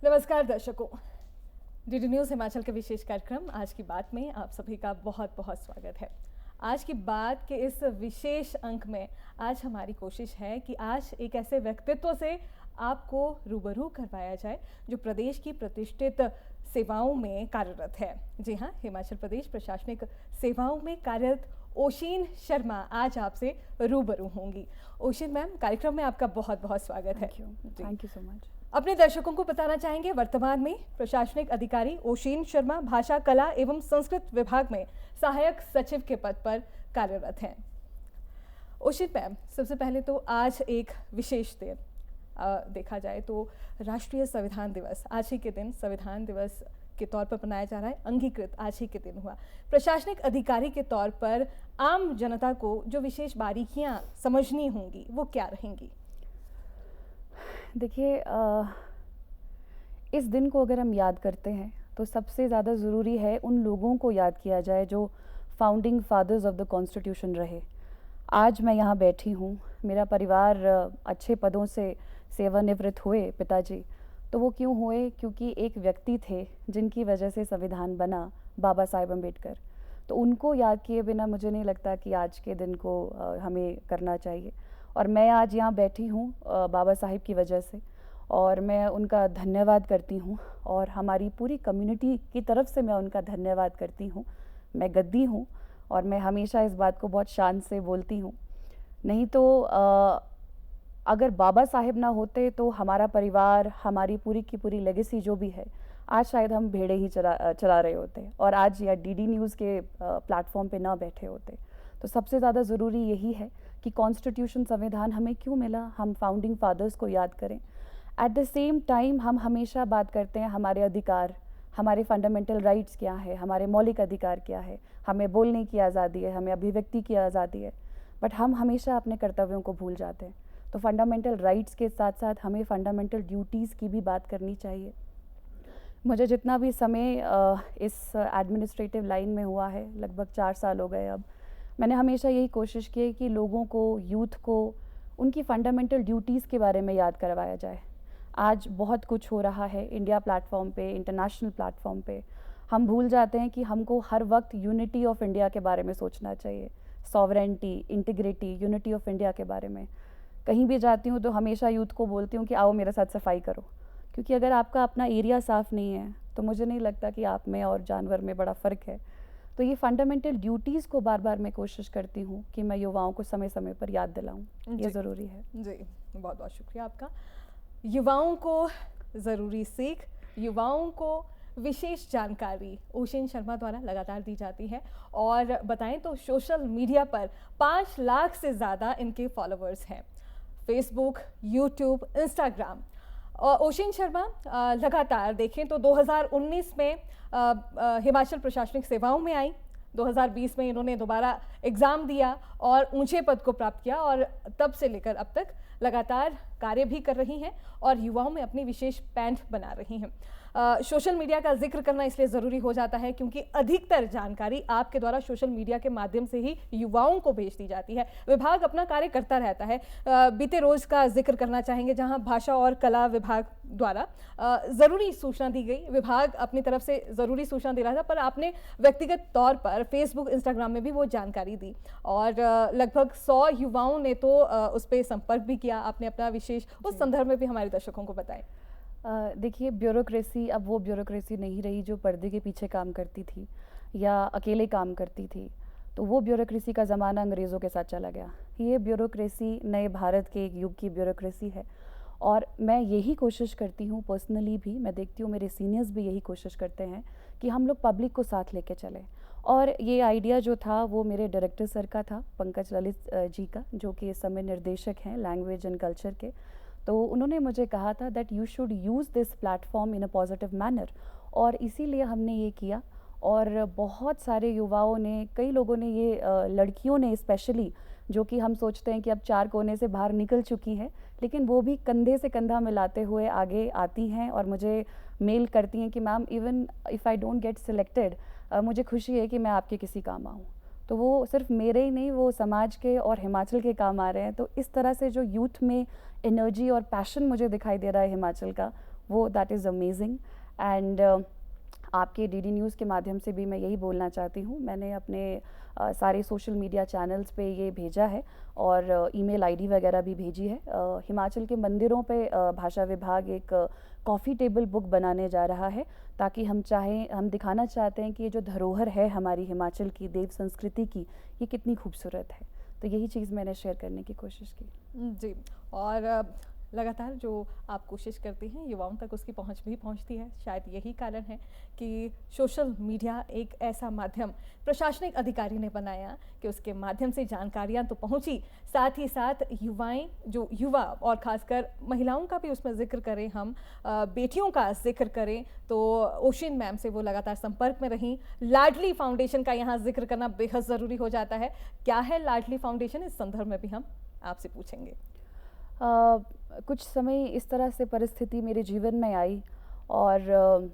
नमस्कार दर्शकों, DD news Himachal के विशेष कार्यक्रम आज की बात में आप सभी का बहुत बहुत स्वागत है। आज की बात के इस विशेष अंक में आज हमारी कोशिश है कि आज एक ऐसे व्यक्तित्व से आपको रूबरू करवाया जाए जो प्रदेश की प्रतिष्ठित सेवाओं में कार्यरत है। जी हाँ, हिमाचल प्रदेश प्रशासनिक सेवाओं में कार्यरत ओशिन शर्मा आज आपसे रूबरू होंगी। ओशिन मैम, कार्यक्रम में आपका बहुत बहुत स्वागत है। Thank you so much. अपने दर्शकों को बताना चाहेंगे, वर्तमान में प्रशासनिक अधिकारी ओशिन शर्मा भाषा कला एवं संस्कृत विभाग में सहायक सचिव के पद पर कार्यरत हैं। ओशिन मैम, सबसे पहले तो आज एक विशेष दिन देखा जाए तो राष्ट्रीय संविधान दिवस आज ही के दिन संविधान दिवस के तौर पर मनाया जा रहा है, अंगीकृत आज ही के दिन हुआ। प्रशासनिक अधिकारी के तौर पर आम जनता को जो विशेष बारीकियां समझनी होंगी वो क्या रहेंगी? देखिए, इस दिन को अगर हम याद करते हैं तो सबसे ज़्यादा ज़रूरी है उन लोगों को याद किया जाए जो founding fathers of the constitution रहे। आज मैं यहाँ बैठी हूँ, मेरा परिवार अच्छे पदों से सेवानिवृत्त हुए पिताजी, तो वो क्यों हुए? क्योंकि एक व्यक्ति थे जिनकी वजह से संविधान बना, बाबा साहेब अम्बेडकर। तो उनको याद किए बिना मुझे नहीं लगता कि आज के दिन को हमें करना चाहिए। और मैं आज यहाँ बैठी हूँ बाबा साहिब की वजह से, और मैं उनका धन्यवाद करती हूँ और हमारी पूरी कम्युनिटी की तरफ से मैं उनका धन्यवाद करती हूँ। मैं गद्दी हूँ और मैं हमेशा इस बात को बहुत शान से बोलती हूँ। नहीं तो अगर बाबा साहिब ना होते तो हमारा परिवार, हमारी पूरी की पूरी लेगेसी जो भी है, आज शायद हम भेड़े ही चला रहे होते और आज या डीडी न्यूज़ के प्लेटफॉर्म पे ना बैठे होते। तो सबसे ज़्यादा ज़रूरी यही है कि कॉन्स्टिट्यूशन संविधान हमें क्यों मिला, हम फाउंडिंग फादर्स को याद करें। एट द सेम टाइम हम हमेशा बात करते हैं हमारे अधिकार, हमारे फंडामेंटल राइट्स क्या है, हमारे मौलिक अधिकार क्या है, हमें बोलने की आज़ादी है, हमें अभिव्यक्ति की आज़ादी है, बट हम हमेशा अपने कर्तव्यों को भूल जाते हैं। तो फंडामेंटल राइट्स के साथ साथ हमें फंडामेंटल ड्यूटीज़ की भी बात करनी चाहिए। मुझे जितना भी समय इस एडमिनिस्ट्रेटिव लाइन में हुआ है, लगभग 4 साल हो गए अब, मैंने हमेशा यही कोशिश की है कि लोगों को, यूथ को उनकी फंडामेंटल ड्यूटीज़ के बारे में याद करवाया जाए। आज बहुत कुछ हो रहा है इंडिया प्लेटफॉर्म पे, इंटरनेशनल प्लेटफॉर्म पे। हम भूल जाते हैं कि हमको हर वक्त यूनिटी ऑफ इंडिया के बारे में सोचना चाहिए, sovereignty, integrity, unity of India के बारे में। कहीं भी जाती हूँ तो हमेशा यूथ को बोलती हूँ कि आओ मेरे साथ सफाई करो, क्योंकि अगर आपका अपना एरिया साफ़ नहीं है तो मुझे नहीं लगता कि आप में और जानवर में बड़ा फ़र्क है। तो ये फंडामेंटल ड्यूटीज़ को बार बार मैं कोशिश करती हूँ कि मैं युवाओं को समय समय पर याद दिलाऊँ, ये ज़रूरी है। जी, बहुत बहुत शुक्रिया आपका। युवाओं को ज़रूरी सीख, युवाओं को विशेष जानकारी ओशिन शर्मा द्वारा लगातार दी जाती है। और बताएं तो सोशल मीडिया पर 5 लाख से ज़्यादा इनके फॉलोअर्स हैं, Facebook, YouTube, Instagram. Ocean Sharma लगातार देखें तो 2019 में हिमाचल प्रशासनिक सेवाओं में आई, 2020 में इन्होंने दोबारा एग्ज़ाम दिया और ऊंचे पद को प्राप्त किया, और तब से लेकर अब तक लगातार कार्य भी कर रही हैं और युवाओं में अपनी विशेष पैठ बना रही हैं। सोशल मीडिया का जिक्र करना इसलिए ज़रूरी हो जाता है क्योंकि अधिकतर जानकारी आपके द्वारा सोशल मीडिया के माध्यम से ही युवाओं को भेज दी जाती है। विभाग अपना कार्य करता रहता है। बीते रोज़ का जिक्र करना चाहेंगे जहां भाषा और कला विभाग द्वारा ज़रूरी सूचना दी गई। विभाग अपनी तरफ से ज़रूरी सूचना दे रहा था, पर आपने व्यक्तिगत तौर पर फेसबुक, इंस्टाग्राम में भी वो जानकारी दी और लगभग 100 युवाओं ने तो उस पर संपर्क भी किया। आपने अपना विशेष उस संदर्भ में भी हमारे दर्शकों को बताएं। देखिए, ब्यूरोक्रेसी अब वो ब्यूरोक्रेसी नहीं रही जो पर्दे के पीछे काम करती थी या अकेले काम करती थी। तो वो ब्यूरोक्रेसी का ज़माना अंग्रेज़ों के साथ चला गया। ये ब्यूरोक्रेसी नए भारत के एक युग की ब्यूरोक्रेसी है और मैं यही कोशिश करती हूँ पर्सनली भी, मैं देखती हूँ मेरे सीनियर्स भी यही कोशिश करते हैं कि हम लोग पब्लिक को साथ लेके चलें। और ये आइडिया जो था वो मेरे डायरेक्टर सर का था, पंकज ललित जी का, जो कि इस समय निर्देशक हैं लैंग्वेज एंड कल्चर के। तो उन्होंने मुझे कहा था that you should use this platform in a positive manner, और इसीलिए हमने ये किया। और बहुत सारे युवाओं ने, कई लोगों ने, ये लड़कियों ने स्पेशली, जो कि हम सोचते हैं कि अब 4 कोने से बाहर निकल चुकी हैं, लेकिन वो भी कंधे से कंधा मिलाते हुए आगे आती हैं और मुझे मेल करती हैं कि ma'am, even if I don't get selected, मुझे खुशी है कि मैं आपके किसी काम आऊँ। तो वो सिर्फ मेरे ही नहीं, वो समाज के और हिमाचल के काम आ रहे हैं। तो इस तरह से जो यूथ में एनर्जी और पैशन मुझे दिखाई दे रहा है हिमाचल का, वो दैट इज़ अमेजिंग। एंड आपके डीडी न्यूज़ के माध्यम से भी मैं यही बोलना चाहती हूँ, मैंने अपने सारे सोशल मीडिया चैनल्स पे ये भेजा है और ईमेल आईडी वगैरह भी भेजी है। हिमाचल के मंदिरों पे भाषा विभाग एक कॉफ़ी टेबल बुक बनाने जा रहा है, ताकि हम दिखाना चाहते हैं कि ये जो धरोहर है हमारी हिमाचल की देव संस्कृति की, ये कितनी खूबसूरत है। तो यही चीज़ मैंने शेयर करने की कोशिश की। जी, और लगातार जो आप कोशिश करती हैं युवाओं तक उसकी पहुंच भी पहुंचती है। शायद यही कारण है कि सोशल मीडिया एक ऐसा माध्यम प्रशासनिक अधिकारी ने बनाया कि उसके माध्यम से जानकारियां तो पहुंची, साथ ही साथ युवा और खासकर महिलाओं का भी उसमें जिक्र करें, हम बेटियों का जिक्र करें तो ओशियन मैम से वो लगातार संपर्क में रहीं। लाडली फाउंडेशन का यहाँ जिक्र करना बेहद ज़रूरी हो जाता है। क्या है लाडली फाउंडेशन, इस संदर्भ में भी हम आपसे पूछेंगे। कुछ समय इस तरह से परिस्थिति मेरे जीवन में आई और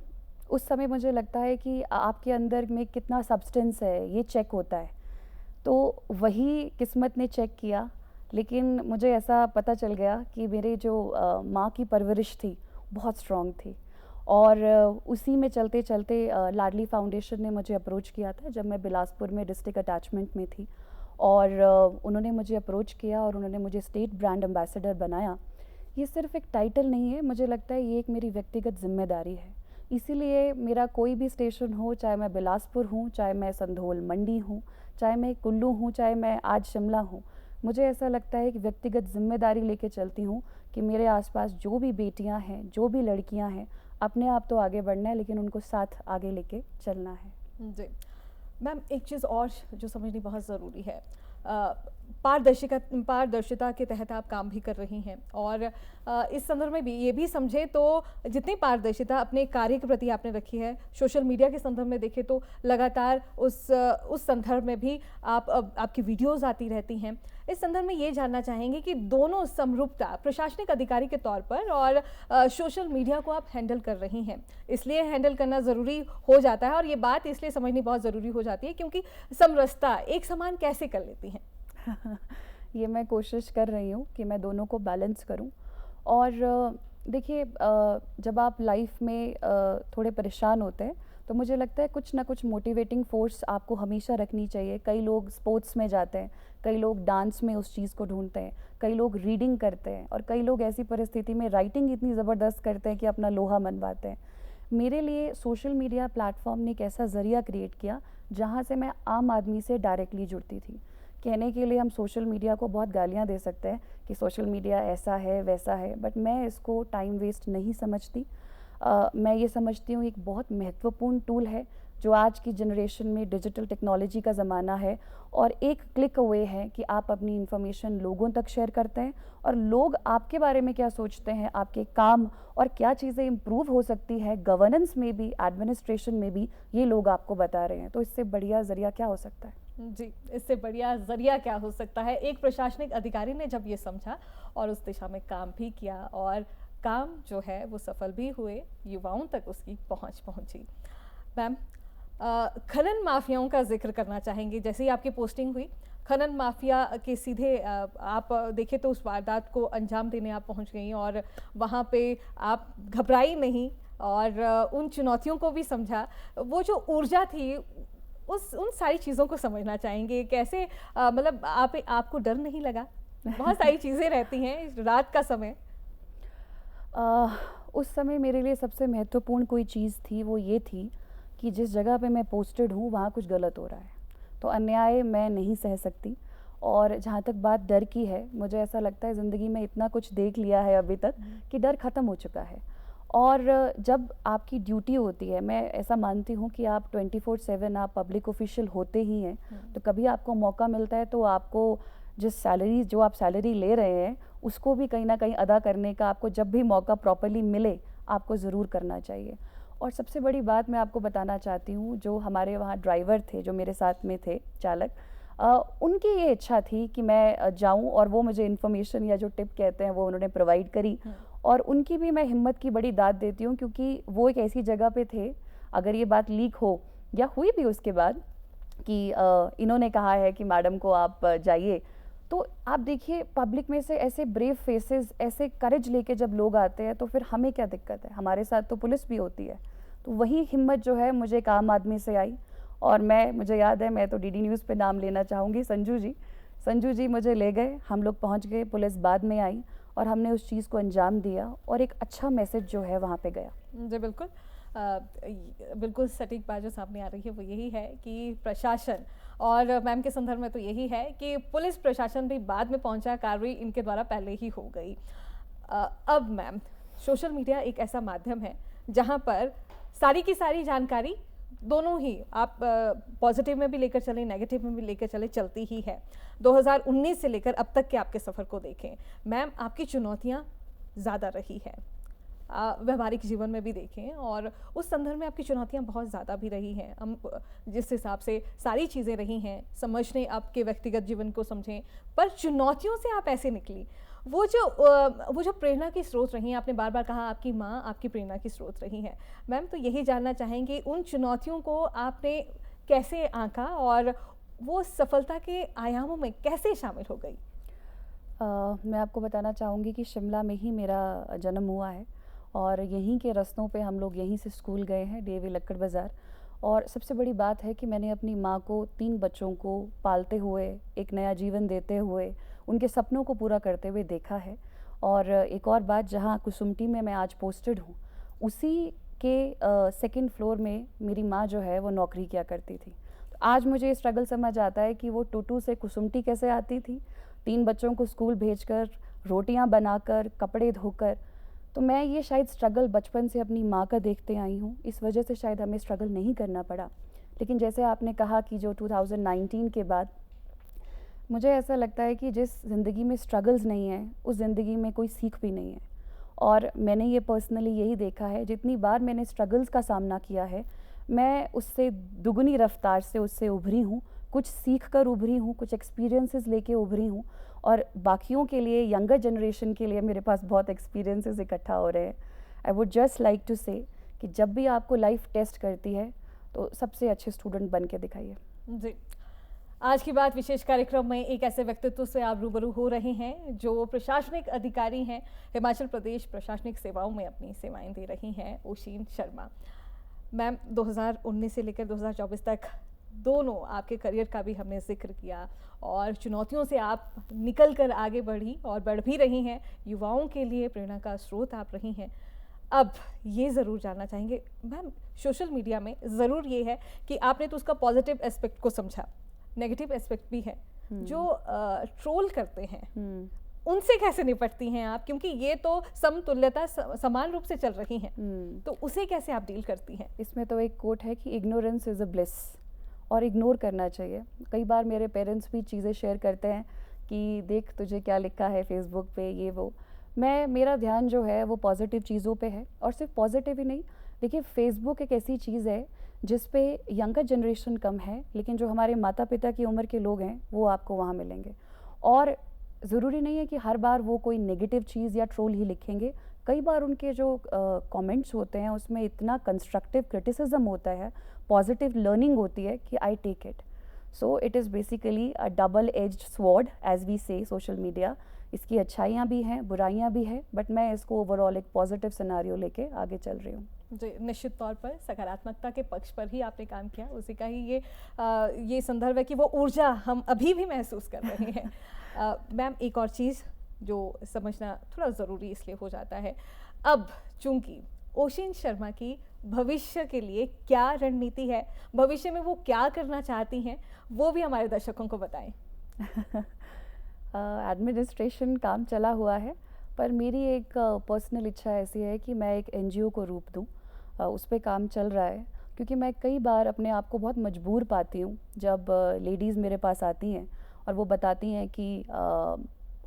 उस समय मुझे लगता है कि आपके अंदर में कितना सब्सटेंस है ये चेक होता है, तो वही किस्मत ने चेक किया। लेकिन मुझे ऐसा पता चल गया कि मेरे जो माँ की परवरिश थी बहुत स्ट्रॉन्ग थी और उसी में चलते चलते लाडली फाउंडेशन ने मुझे अप्रोच किया था जब मैं बिलासपुर में डिस्ट्रिक्ट अटैचमेंट में थी और उन्होंने मुझे अप्रोच किया और उन्होंने मुझे स्टेट ब्रांड एम्बेसडर बनाया। ये सिर्फ एक टाइटल नहीं है, मुझे लगता है ये एक मेरी व्यक्तिगत जिम्मेदारी है। इसीलिए मेरा कोई भी स्टेशन हो, चाहे मैं बिलासपुर हूँ, चाहे मैं संधोल मंडी हूँ, चाहे मैं कुल्लू हूँ, चाहे मैं आज शिमला हूँ, मुझे ऐसा लगता है कि व्यक्तिगत जिम्मेदारी लेके चलती हूँ कि मेरे आसपास जो भी बेटियाँ हैं, जो भी लड़कियाँ हैं, अपने आप तो आगे बढ़ना है लेकिन उनको साथ आगे लेके चलना है। जी मैम, एक चीज़ और जो समझनी बहुत ज़रूरी है, पारदर्शिता के तहत आप काम भी कर रही हैं और इस संदर्भ में भी ये भी समझे तो जितनी पारदर्शिता अपने कार्य के प्रति आपने रखी है, सोशल मीडिया के संदर्भ में देखें तो लगातार उस संदर्भ में भी आपकी वीडियोस आती रहती हैं। इस संदर्भ में ये जानना चाहेंगे कि दोनों समरूपता प्रशासनिक अधिकारी के तौर पर और सोशल मीडिया को आप हैंडल कर रही हैं, इसलिए हैंडल करना ज़रूरी हो जाता है और ये बात इसलिए समझनी बहुत ज़रूरी हो जाती है क्योंकि समरसता एक समान कैसे कर लेती हैं? ये मैं कोशिश कर रही हूँ कि मैं दोनों को बैलेंस करूँ। और देखिए, जब आप लाइफ में थोड़े परेशान होते हैं तो मुझे लगता है कुछ ना कुछ मोटिवेटिंग फोर्स आपको हमेशा रखनी चाहिए। कई लोग स्पोर्ट्स में जाते हैं, कई लोग डांस में उस चीज़ को ढूंढते हैं, कई लोग रीडिंग करते हैं और कई लोग ऐसी परिस्थिति में राइटिंग इतनी ज़बरदस्त करते हैं कि अपना लोहा मनवाते हैं। मेरे लिए सोशल मीडिया प्लेटफॉर्म ने एक ऐसा ज़रिया क्रिएट किया जहाँ से मैं आम आदमी से डायरेक्टली जुड़ती थी। कहने के लिए हम सोशल मीडिया को बहुत गालियाँ दे सकते हैं कि सोशल मीडिया ऐसा है वैसा है, बट मैं इसको टाइम वेस्ट नहीं समझती। मैं ये समझती हूँ एक बहुत महत्वपूर्ण टूल है जो आज की जनरेशन में डिजिटल टेक्नोलॉजी का ज़माना है और एक क्लिक अवे है कि आप अपनी इन्फॉर्मेशन लोगों तक शेयर करते हैं और लोग आपके बारे में क्या सोचते हैं, आपके काम और क्या चीज़ें इम्प्रूव हो सकती है गवर्नेंस में भी, एडमिनिस्ट्रेशन में भी, ये लोग आपको बता रहे हैं। तो इससे बढ़िया ज़रिया क्या हो सकता है? जी, इससे बढ़िया ज़रिया क्या हो सकता है? एक प्रशासनिक अधिकारी ने जब ये समझा और उस दिशा में काम भी किया और काम जो है वो सफल भी हुए, युवाओं तक उसकी पहुंची। मैम, खनन माफियाओं का जिक्र करना चाहेंगे। जैसे ही आपकी पोस्टिंग हुई, खनन माफिया के सीधे आप देखें तो उस वारदात को अंजाम देने आप पहुंच गई और वहाँ पे आप घबराई नहीं और उन चुनौतियों को भी समझा। वो जो ऊर्जा थी उन सारी चीज़ों को समझना चाहेंगे। कैसे मतलब आपको डर नहीं लगा? बहुत सारी चीज़ें रहती हैं रात का समय। उस समय मेरे लिए सबसे महत्वपूर्ण कोई चीज़ थी, वो ये थी कि जिस जगह पे मैं पोस्टेड हूँ वहाँ कुछ गलत हो रहा है, तो अन्याय मैं नहीं सह सकती। और जहाँ तक बात डर की है, मुझे ऐसा लगता है ज़िंदगी में इतना कुछ देख लिया है अभी तक कि डर ख़त्म हो चुका है। और जब आपकी ड्यूटी होती है, मैं ऐसा मानती हूँ कि आप 24/7 आप पब्लिक ऑफिशियल होते ही हैं, तो कभी आपको मौका मिलता है तो आपको जो आप सैलरी ले रहे हैं उसको भी कहीं ना कहीं अदा करने का, आपको जब भी मौका प्रॉपर्ली मिले आपको ज़रूर करना चाहिए। और सबसे बड़ी बात मैं आपको बताना चाहती हूँ, जो हमारे वहाँ ड्राइवर थे, जो मेरे साथ में थे चालक, उनकी ये इच्छा थी कि मैं जाऊँ और वो मुझे इन्फॉर्मेशन या जो टिप कहते हैं वो उन्होंने प्रोवाइड करी। और उनकी भी मैं हिम्मत की बड़ी दाद देती हूँ क्योंकि वो एक ऐसी जगह पे थे, अगर ये बात लीक हो या हुई भी उसके बाद कि इन्होंने कहा है कि मैडम को आप जाइए, तो आप देखिए पब्लिक में से ऐसे ब्रेव फेसेस, ऐसे करेज लेके जब लोग आते हैं तो फिर हमें क्या दिक्कत है, हमारे साथ तो पुलिस भी होती है। तो वही हिम्मत जो है मुझे एक आम आदमी से आई, और मुझे याद है, मैं तो डीडी न्यूज़ पे नाम लेना चाहूँगी, संजू जी मुझे ले गए, हम लोग पहुँच गए, पुलिस बाद में आई और हमने उस चीज़ को अंजाम दिया और एक अच्छा मैसेज जो है वहाँ पे गया। जी बिल्कुल। बिल्कुल सटीक बात जो सामने आ रही है वो यही है कि प्रशासन, और मैम के संदर्भ में तो यही है कि पुलिस प्रशासन भी बाद में पहुंचा, कार्रवाई इनके द्वारा पहले ही हो गई। अब मैम, सोशल मीडिया एक ऐसा माध्यम है जहां पर सारी की सारी जानकारी दोनों ही आप पॉजिटिव में भी लेकर चले, नेगेटिव में भी लेकर चले, चलती ही है। 2019 से लेकर अब तक के आपके सफ़र को देखें मैम, आपकी चुनौतियाँ ज़्यादा रही है, व्यवहारिक जीवन में भी देखें, और उस संदर्भ में आपकी चुनौतियां बहुत ज़्यादा भी रही हैं। हम जिस हिसाब से सारी चीज़ें रही हैं, समझने, आपके व्यक्तिगत जीवन को समझें, पर चुनौतियों से आप ऐसे निकली, वो जो प्रेरणा की स्रोत रही हैं, आपने बार बार कहा आपकी माँ आपकी प्रेरणा की स्रोत रही हैं मैम, तो यही जानना चाहेंगे उन चुनौतियों को आपने कैसे आंका और वो सफलता के आयामों में कैसे शामिल हो गई? मैं आपको बताना चाहूँगी कि शिमला में ही मेरा जन्म हुआ है और यहीं के रास्तों पे हम लोग यहीं से स्कूल गए हैं, डीएवी लक्कड़ बाज़ार। और सबसे बड़ी बात है कि मैंने अपनी माँ को 3 बच्चों को पालते हुए, एक नया जीवन देते हुए, उनके सपनों को पूरा करते हुए देखा है। और एक और बात, जहाँ कुसुम्पटी में मैं आज पोस्टेड हूँ, उसी के सेकंड फ्लोर में मेरी माँ जो है वो नौकरी किया करती थी। तो आज मुझे स्ट्रगल समझ आता है कि वो टूटू से कुसुम्पटी कैसे आती थी, 3 बच्चों को स्कूल भेजकर, रोटियां बनाकर, कपड़े धोकर। तो मैं ये शायद स्ट्रगल बचपन से अपनी माँ का देखते आई हूँ, इस वजह से शायद हमें स्ट्रगल नहीं करना पड़ा। लेकिन जैसे आपने कहा कि जो 2019 के बाद, मुझे ऐसा लगता है कि जिस ज़िंदगी में स्ट्रगल्स नहीं हैं, उस ज़िंदगी में कोई सीख भी नहीं है। और मैंने ये पर्सनली यही देखा है, जितनी बार मैंने स्ट्रगल्स का सामना किया है, मैं उससे दुगनी रफ्तार से उससे उभरी हूँ, कुछ सीख कर उभरी हूँ, कुछ एक्सपीरियंसेस लेके उभरी हूँ। और बाकियों के लिए, यंगर जनरेशन के लिए मेरे पास बहुत एक्सपीरियंसेस इकट्ठा हो रहे हैं। I would just like to say कि जब भी आपको लाइफ टेस्ट करती है तो सबसे अच्छे स्टूडेंट बन के दिखाइए। जी, आज की बात विशेष कार्यक्रम में एक ऐसे व्यक्तित्व से आप रूबरू हो रहे हैं जो प्रशासनिक अधिकारी हैं, हिमाचल प्रदेश प्रशासनिक सेवाओं में अपनी सेवाएं दे रही हैं, ओशिन शर्मा। मैम, 2019 से लेकर 2024 तक दोनों आपके करियर का भी हमने जिक्र किया और चुनौतियों से आप निकल कर आगे बढ़ी और बढ़ भी रही हैं, युवाओं के लिए प्रेरणा का स्रोत आप रही हैं। अब ये ज़रूर जानना चाहेंगे मैम, सोशल मीडिया में ज़रूर ये है कि आपने तो उसका पॉजिटिव एस्पेक्ट को समझा, नेगेटिव एस्पेक्ट भी है। जो ट्रोल करते हैं उनसे कैसे निपटती हैं आप, क्योंकि ये तो समतुल्यता समान रूप से चल रही हैं, तो उसे कैसे आप डील करती हैं? इसमें तो एक कोट है कि इग्नोरेंस इज़ अ ब्लिस, और इग्नोर करना चाहिए। कई बार मेरे पेरेंट्स भी चीज़ें शेयर करते हैं कि देख तुझे क्या लिखा है फेसबुक पे, ये वो। मेरा ध्यान जो है वो पॉजिटिव चीज़ों पे है, और सिर्फ पॉजिटिव ही नहीं। देखिए, फेसबुक एक ऐसी चीज़ है जिस पे यंगर जनरेशन कम है, लेकिन जो हमारे माता पिता की उम्र के लोग हैं वो आपको वहाँ मिलेंगे। और ज़रूरी नहीं है कि हर बार वो कोई नेगेटिव चीज़ या ट्रोल ही लिखेंगे। कई बार उनके जो कमेंट्स होते हैं उसमें इतना कंस्ट्रक्टिव क्रिटिसिज्म होता है, पॉजिटिव लर्निंग होती है कि I take it. So it is basically a double edged sword as we say social media. इसकी अच्छाइयाँ भी हैं, बुराइयाँ भी हैं, बट मैं इसको ओवरऑल एक पॉजिटिव सिनेरियो लेके आगे चल रही हूँ। जी, निश्चित तौर पर सकारात्मकता के पक्ष पर ही आपने काम किया, उसी का ही ये संदर्भ है कि वो ऊर्जा हम अभी भी महसूस कर रहे हैं। मैम, एक और चीज़ जो समझना थोड़ा ज़रूरी इसलिए हो जाता है, अब चूंकि ओशिन शर्मा की भविष्य के लिए क्या रणनीति है, भविष्य में वो क्या करना चाहती हैं, वो भी हमारे दर्शकों को बताएं। एडमिनिस्ट्रेशन काम चला हुआ है, पर मेरी एक पर्सनल इच्छा ऐसी है कि मैं एक एनजीओ को रूप दूं। उस पर काम चल रहा है, क्योंकि मैं कई बार अपने आप को बहुत मजबूर पाती हूँ जब लेडीज़ मेरे पास आती हैं और वो बताती हैं कि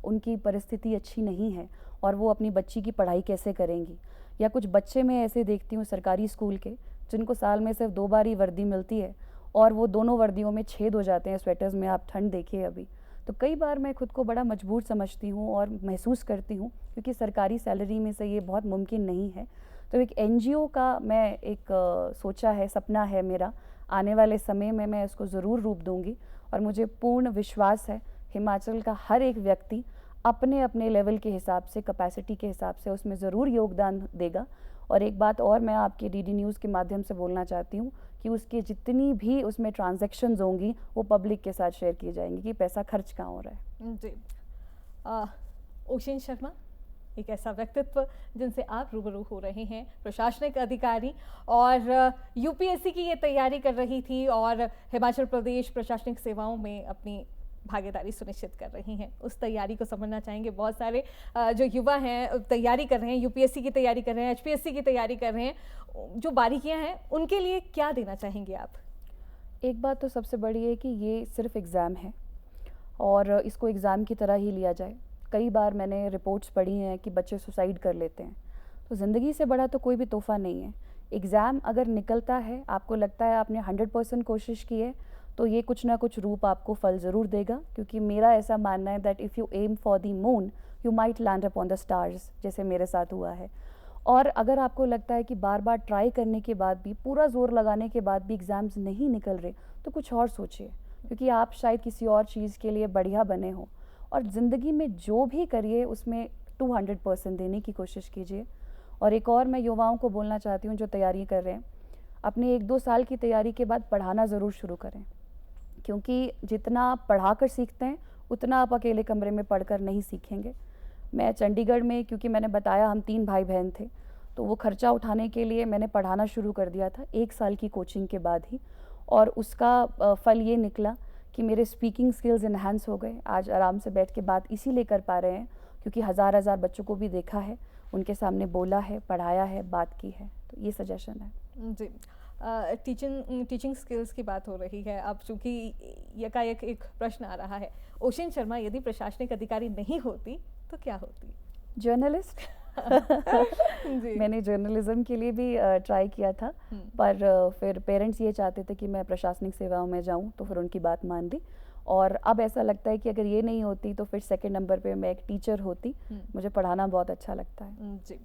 उनकी परिस्थिति अच्छी नहीं है और वो अपनी बच्ची की पढ़ाई कैसे करेंगी। या कुछ बच्चे मैं ऐसे देखती हूँ सरकारी स्कूल के, जिनको साल में सिर्फ 2 बार ही वर्दी मिलती है और वो दोनों वर्दियों में छेद हो जाते हैं स्वेटर्स में, आप ठंड देखिए अभी। तो कई बार मैं खुद को बड़ा मजबूर समझती हूँ और महसूस करती हूँ, क्योंकि सरकारी सैलरी में से ये बहुत मुमकिन नहीं है। तो एक एनजीओ का मैं एक सोचा है, सपना है मेरा, आने वाले समय में मैं इसको ज़रूर रूप दूँगी। और मुझे पूर्ण विश्वास है हिमाचल का हर एक व्यक्ति अपने अपने लेवल के हिसाब से, कैपेसिटी के हिसाब से उसमें ज़रूर योगदान देगा। और एक बात और मैं आपके डीडी न्यूज़ के माध्यम से बोलना चाहती हूँ कि उसकी जितनी भी उसमें ट्रांजैक्शंस होंगी वो पब्लिक के साथ शेयर की जाएंगी कि पैसा खर्च कहाँ हो रहा है। जी। ओशन शर्मा, एक ऐसा व्यक्तित्व जिनसे आप रूबरू हो रहे हैं, प्रशासनिक अधिकारी, और यूपीएससी की ये तैयारी कर रही थी और हिमाचल प्रदेश प्रशासनिक सेवाओं में अपनी भागीदारी सुनिश्चित कर रही हैं। उस तैयारी को समझना चाहेंगे। बहुत सारे जो युवा हैं तैयारी कर रहे हैं, यूपीएससी की तैयारी कर रहे हैं, एचपीएससी की तैयारी कर रहे हैं, जो बारीकियां हैं उनके लिए क्या देना चाहेंगे आप? एक बात तो सबसे बड़ी है कि ये सिर्फ एग्ज़ाम है और इसको एग्ज़ाम की तरह ही लिया जाए। कई बार मैंने रिपोर्ट्स पढ़ी हैं कि बच्चे सुसाइड कर लेते हैं, तो ज़िंदगी से बड़ा तो कोई भी तोहफ़ा नहीं है। एग्ज़ाम अगर निकलता है, आपको लगता है आपने 100% कोशिश की है, तो ये कुछ ना कुछ रूप आपको फल ज़रूर देगा, क्योंकि मेरा ऐसा मानना है that if you aim for the moon you might land upon the stars, जैसे मेरे साथ हुआ है। और अगर आपको लगता है कि बार बार ट्राई करने के बाद भी, पूरा ज़ोर लगाने के बाद भी एग्ज़ाम्स नहीं निकल रहे, तो कुछ और सोचिए, क्योंकि आप शायद किसी और चीज़ के लिए बढ़िया बने हो। और ज़िंदगी में जो भी करिए उसमें 200% देने की कोशिश कीजिए। और एक और मैं युवाओं को बोलना चाहती हूँ जो तैयारी कर रहे हैं, अपने 1-2 साल की तैयारी के बाद पढ़ाना ज़रूर शुरू करें, क्योंकि जितना आप पढ़ा कर सीखते हैं उतना आप अकेले कमरे में पढ़कर नहीं सीखेंगे। मैं चंडीगढ़ में, क्योंकि मैंने बताया हम 3 भाई बहन थे, तो वो खर्चा उठाने के लिए मैंने पढ़ाना शुरू कर दिया था 1 साल की कोचिंग के बाद ही, और उसका फल ये निकला कि मेरे स्पीकिंग स्किल्स इन्हांस हो गए। आज आराम से बैठ के बात इसीलिए कर पा रहे हैं क्योंकि हज़ार बच्चों को भी देखा है, उनके सामने बोला है, पढ़ाया है, बात की है। तो ये सजेशन है जी। टीचिंग स्किल्स की बात हो रही है अब, चूँकि यकायक एक प्रश्न आ रहा है, ओशन शर्मा यदि प्रशासनिक अधिकारी नहीं होती तो क्या होती? जर्नलिस्ट। जी। मैंने जर्नलिज्म के लिए भी ट्राई किया था, पर फिर पेरेंट्स ये चाहते थे कि मैं प्रशासनिक सेवाओं में जाऊं, तो फिर उनकी बात मान दी। और अब ऐसा लगता है कि अगर ये नहीं होती तो फिर सेकंड नंबर पे मैं एक टीचर होती। मुझे पढ़ाना बहुत अच्छा लगता है। जी।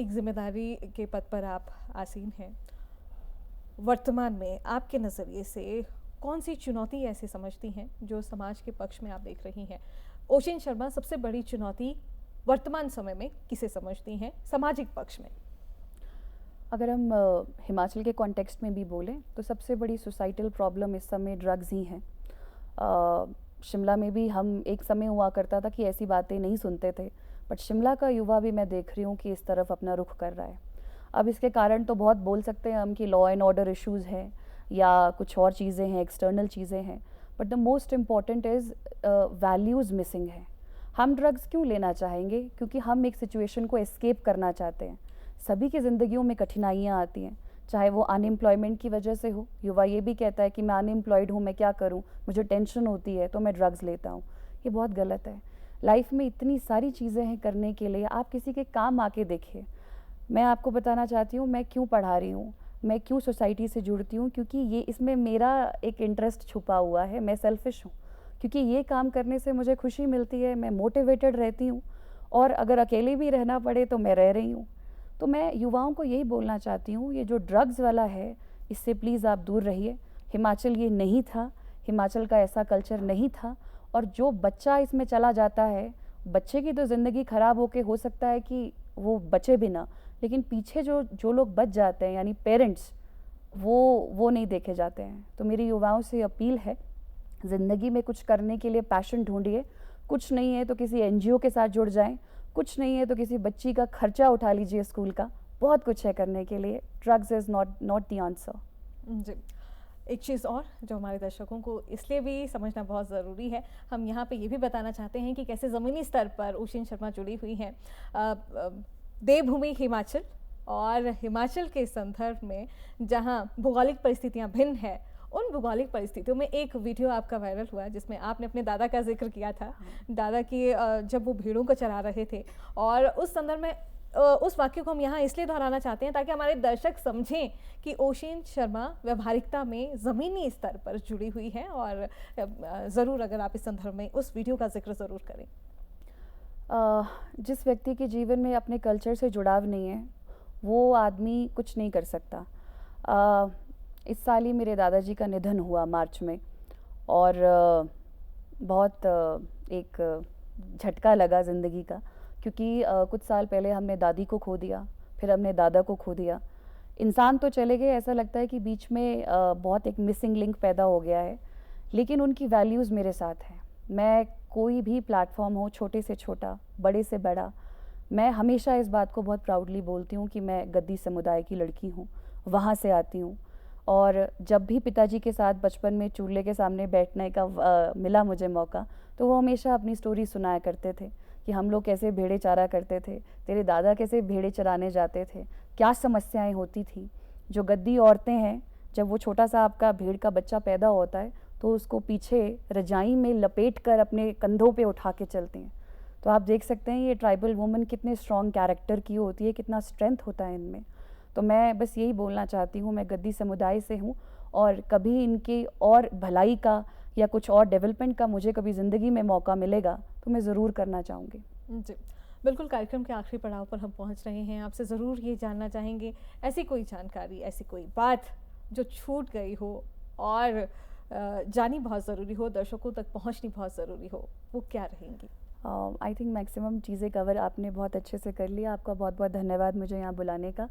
एक जिम्मेदारी के पद पर आप आसीन हैं। वर्तमान में आपके नज़रिए से कौन सी चुनौती ऐसी समझती हैं जो समाज के पक्ष में आप देख रही हैं? ओशन शर्मा, सबसे बड़ी चुनौती वर्तमान समय में किसे समझती हैं सामाजिक पक्ष में? अगर हम हिमाचल के कॉन्टेक्स्ट में भी बोलें तो सबसे बड़ी सोसाइटल प्रॉब्लम इस समय ड्रग्स ही हैं। शिमला में भी हम, एक समय हुआ करता था कि ऐसी बातें नहीं सुनते थे, बट शिमला का युवा भी मैं देख रही हूँ कि इस तरफ अपना रुख कर रहा है। अब इसके कारण तो बहुत बोल सकते हैं हम कि लॉ एंड ऑर्डर इश्यूज़ हैं या कुछ और चीज़ें हैं, एक्सटर्नल चीज़ें हैं, but the most important is values missing है। हम ड्रग्स क्यों लेना चाहेंगे? क्योंकि हम एक सिचुएशन को एस्केप करना चाहते हैं। सभी की ज़िंदगियों में कठिनाइयाँ आती हैं, चाहे वो अनएम्प्लॉयमेंट की वजह से हो। युवा ये भी कहता है कि मैं अनएम्प्लॉयड हूँ, मैं क्या करूँ, मुझे टेंशन होती है तो मैं ड्रग्स लेता हूँ। ये बहुत गलत है। लाइफ में इतनी सारी चीज़ें हैं करने के लिए, आप किसी के काम आके देखिए। मैं आपको बताना चाहती हूँ मैं क्यों पढ़ा रही हूँ, मैं क्यों सोसाइटी से जुड़ती हूँ, क्योंकि ये, इसमें मेरा एक इंटरेस्ट छुपा हुआ है। मैं सेल्फिश हूँ, क्योंकि ये काम करने से मुझे खुशी मिलती है, मैं मोटिवेटेड रहती हूँ, और अगर अकेले भी रहना पड़े तो मैं रह रही हूँ। तो मैं युवाओं को यही बोलना चाहती हूँ, ये जो ड्रग्स वाला है इससे प्लीज़ आप दूर रहिए। हिमाचल ये नहीं था, हिमाचल का ऐसा कल्चर नहीं था, और जो बच्चा इसमें चला जाता है, बच्चे की तो ज़िंदगी ख़राब होके हो सकता है कि वो बचे भी ना, लेकिन पीछे जो लोग बच जाते हैं यानी पेरेंट्स, वो नहीं देखे जाते हैं। तो मेरी युवाओं से अपील है, ज़िंदगी में कुछ करने के लिए पैशन ढूंढिए। कुछ नहीं है तो किसी एनजीओ के साथ जुड़ जाएं, कुछ नहीं है तो किसी बच्ची का खर्चा उठा लीजिए स्कूल का। बहुत कुछ है करने के लिए। Drugs is not the answer. जी। एक चीज़ और जो हमारे दर्शकों को इसलिए भी समझना बहुत ज़रूरी है, हम यहाँ पे ये भी बताना चाहते हैं कि कैसे ज़मीनी स्तर पर ओशन शर्मा जुड़ी हुई हैं देवभूमि हिमाचल, और हिमाचल के संदर्भ में जहाँ भौगोलिक परिस्थितियाँ भिन्न हैं, उन भौगोलिक परिस्थितियों में एक वीडियो आपका वायरल हुआ जिसमें आपने अपने दादा का जिक्र किया था। दादा की जब वो भेड़ों को चरा रहे थे, और उस संदर्भ में उस वाक्य को हम यहाँ इसलिए दोहराना चाहते हैं ताकि हमारे दर्शक समझें कि ओशन शर्मा व्यवहारिकता में ज़मीनी स्तर पर जुड़ी हुई है, और ज़रूर अगर आप इस संदर्भ में उस वीडियो का जिक्र ज़रूर करें। जिस व्यक्ति के जीवन में अपने कल्चर से जुड़ाव नहीं है वो आदमी कुछ नहीं कर सकता। इस साल ही मेरे दादाजी का निधन हुआ मार्च में, और बहुत एक झटका लगा ज़िंदगी का, क्योंकि कुछ साल पहले हमने दादी को खो दिया, फिर हमने दादा को खो दिया। इंसान तो चले गए, ऐसा लगता है कि बीच में बहुत एक मिसिंग लिंक पैदा हो गया है, लेकिन उनकी वैल्यूज़ मेरे साथ हैं। मैं कोई भी प्लेटफॉर्म हो, छोटे से छोटा, बड़े से बड़ा, मैं हमेशा इस बात को बहुत प्राउडली बोलती हूँ कि मैं गद्दी समुदाय की लड़की हूँ, वहाँ से आती हूँ। और जब भी पिताजी के साथ बचपन में चूल्हे के सामने बैठने का मिला मुझे मौका, तो वो हमेशा अपनी स्टोरी सुनाया करते थे कि हम लोग कैसे भेड़े चारा करते थे, तेरे दादा कैसे भेड़े चराने जाते थे, क्या समस्याएं होती थी। जो गद्दी औरतें हैं, जब वो छोटा सा आपका भेड़ का बच्चा पैदा होता है तो उसको पीछे रजाई में लपेट कर अपने कंधों पे उठा के चलते हैं। तो आप देख सकते हैं ये ट्राइबल वुमन कितने स्ट्रॉन्ग कैरेक्टर की होती है, कितना स्ट्रेंथ होता है इनमें। तो मैं बस यही बोलना चाहती हूँ, मैं गद्दी समुदाय से हूँ और कभी इनकी और भलाई का या कुछ और डेवलपमेंट का मुझे कभी ज़िंदगी में मौका मिलेगा तो मैं ज़रूर करना चाहूँगी। जी बिल्कुल, कार्यक्रम के आखिरी पड़ाव पर हम पहुंच रहे हैं। आपसे ज़रूर ये जानना चाहेंगे, ऐसी कोई जानकारी, ऐसी कोई बात जो छूट गई हो और जानी बहुत ज़रूरी हो, दर्शकों तक पहुंचनी बहुत ज़रूरी हो, वो क्या रहेंगी? आई थिंक मैक्सिमम चीज़ें कवर आपने बहुत अच्छे से कर लिया। आपका बहुत बहुत धन्यवाद मुझे यहाँ बुलाने का।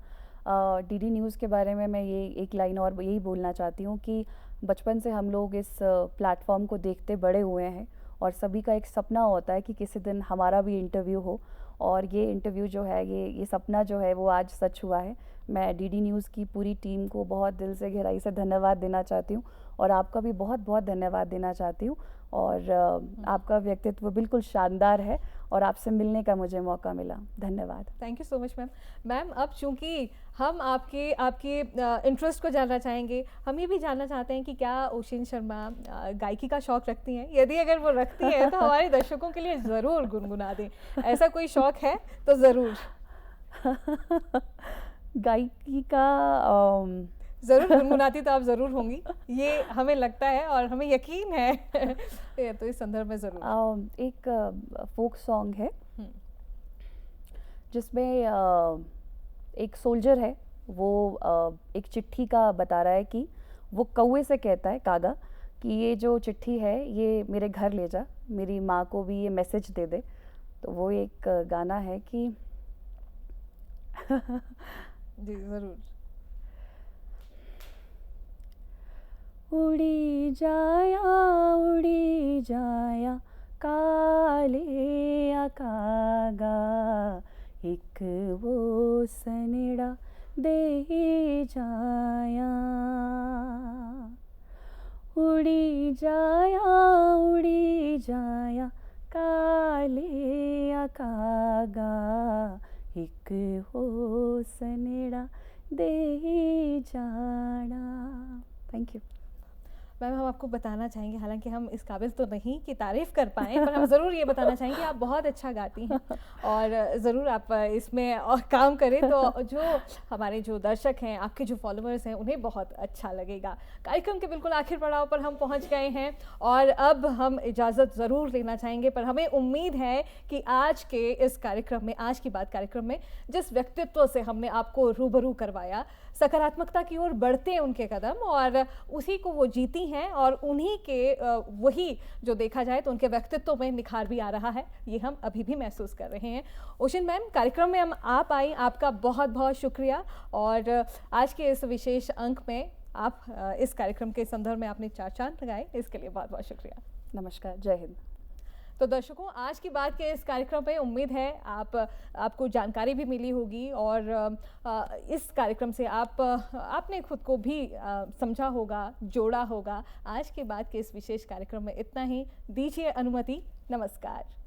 डीडी न्यूज़ के बारे में मैं ये एक लाइन और यही बोलना चाहती हूँ कि बचपन से हम लोग इस प्लेटफॉर्म को देखते बड़े हुए हैं और सभी का एक सपना होता है कि किसी दिन हमारा भी इंटरव्यू हो, और ये इंटरव्यू जो है, ये सपना जो है वो आज सच हुआ है। मैं डीडी न्यूज़ की पूरी टीम को बहुत दिल से गहराई से धन्यवाद देना चाहती हूँ और आपका भी बहुत बहुत धन्यवाद देना चाहती हूँ। और आपका व्यक्तित्व बिल्कुल शानदार है और आपसे मिलने का मुझे मौका मिला। धन्यवाद। Thank you so much ma'am. Ma'am, अब चूंकि हम आपके इंटरेस्ट को जानना चाहेंगे, हम ये भी जानना चाहते हैं कि क्या ओशिन शर्मा गायकी का शौक रखती हैं? यदि अगर वो रखती हैं तो हमारे दर्शकों के लिए ज़रूर गुनगुना दें। ऐसा कोई शौक है तो ज़रूर। गायकी का ज़रूर गुनगुनाती तो आप ज़रूर होंगी, ये हमें लगता है और हमें यकीन है। ये तो इस संदर्भ में ज़रूर एक फोक सॉन्ग है जिसमें एक सोल्जर है, वो एक चिट्ठी का बता रहा है कि वो कौवे से कहता है, कागा, कि ये जो चिट्ठी है ये मेरे घर ले जा, मेरी माँ को भी ये मैसेज दे दे। तो वो एक गाना है कि जी ज़रूर। उड़ी जाया काले कागा, एक वो सनेड़ा दे जाया। उड़ी जाया काले कागा, एक वो सनेड़ा दे जाना। Thank you ma'am. हम आपको बताना चाहेंगे, हालांकि हम इस काबिल तो नहीं कि तारीफ़ कर पाएँ, पर हम ज़रूर ये बताना चाहेंगे आप बहुत अच्छा गाती हैं और ज़रूर आप इसमें और काम करें तो जो हमारे जो दर्शक हैं, आपके जो फॉलोअर्स हैं, उन्हें बहुत अच्छा लगेगा। कार्यक्रम के बिल्कुल आखिर पड़ाव पर हम पहुंच गए हैं और अब हम इजाज़त ज़रूर लेना चाहेंगे, पर हमें उम्मीद है कि आज के इस कार्यक्रम में, आज की बात कार्यक्रम में जिस व्यक्तित्व से हमने आपको रूबरू करवाया, सकारात्मकता की ओर बढ़ते उनके कदम और उसी को वो जीती हैं और उन्हीं के वही जो देखा जाए तो उनके व्यक्तित्व में निखार भी आ रहा है, ये हम अभी भी महसूस कर रहे हैं। ओशिन मैम, कार्यक्रम में हम आप आई, आपका बहुत बहुत शुक्रिया और आज के इस विशेष अंक में आप इस कार्यक्रम के संदर्भ में आपने 4 चांद लगाए, इसके लिए बहुत बहुत शुक्रिया। नमस्कार, जय हिंद। तो दर्शकों, आज की बात के इस कार्यक्रम पे उम्मीद है आपको जानकारी भी मिली होगी और इस कार्यक्रम से आपने खुद को भी समझा होगा, जोड़ा होगा। आज के बाद के इस विशेष कार्यक्रम में इतना ही। दीजिए अनुमति। नमस्कार।